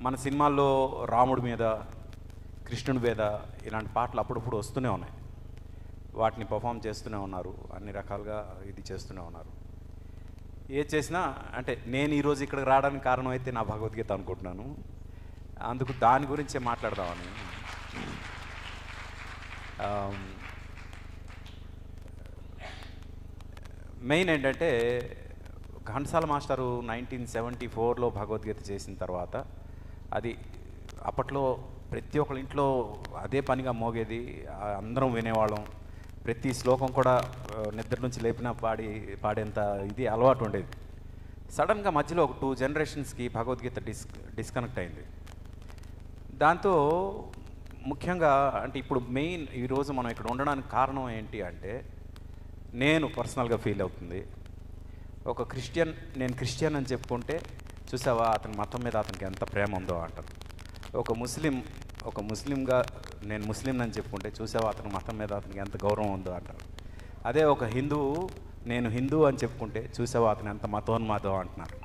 మన సినిమాల్లో రాముడి మీద, కృష్ణుడి మీద ఇలాంటి పాటలు అప్పుడప్పుడు వస్తూనే ఉన్నాయి. వాటిని పర్ఫామ్ చేస్తూనే ఉన్నారు, అన్ని రకాలుగా ఇది చేస్తూనే ఉన్నారు. ఏది చేసినా అంటే నేను ఈరోజు ఇక్కడికి రావడానికి కారణం అయితే నా భగవద్గీత అనుకుంటున్నాను. అందుకు దాని గురించే మాట్లాడదామని. మెయిన్ ఏంటంటే ఘంటసాల మాస్టరు 1974లో భగవద్గీత చేసిన తర్వాత అది అప్పట్లో ప్రతి ఒక్కరి ఇంట్లో అదే పనిగా మోగేది, అందరం వినేవాళ్ళం. ప్రతి శ్లోకం కూడా నిద్ర నుంచి లేపినా పాడేంత ఇది అలవాటు ఉండేది. సడన్గా మధ్యలో ఒక 2 జనరేషన్స్కి భగవద్గీత డిస్కనెక్ట్ అయింది. దాంతో ముఖ్యంగా అంటే ఇప్పుడు మెయిన్ ఈరోజు మనం ఇక్కడ ఉండడానికి కారణం ఏంటి అంటే, నేను పర్సనల్గా ఫీల్ అవుతుంది, ఒక క్రిస్టియన్, నేను క్రిస్టియన్ అని చెప్పుకుంటే చూసావా అతని మతం మీద అతనికి ఎంత ప్రేమ ఉందో అంటారు. ఒక ముస్లింగా నేను ముస్లిం అని చెప్పుకుంటే చూసావా అతని మతం మీద అతనికి ఎంత గౌరవం ఉందో అంటారు. అదే ఒక హిందువు, నేను హిందూ అని చెప్పుకుంటే చూసావా అతను ఎంత మతోన్మాదో అంటున్నారు.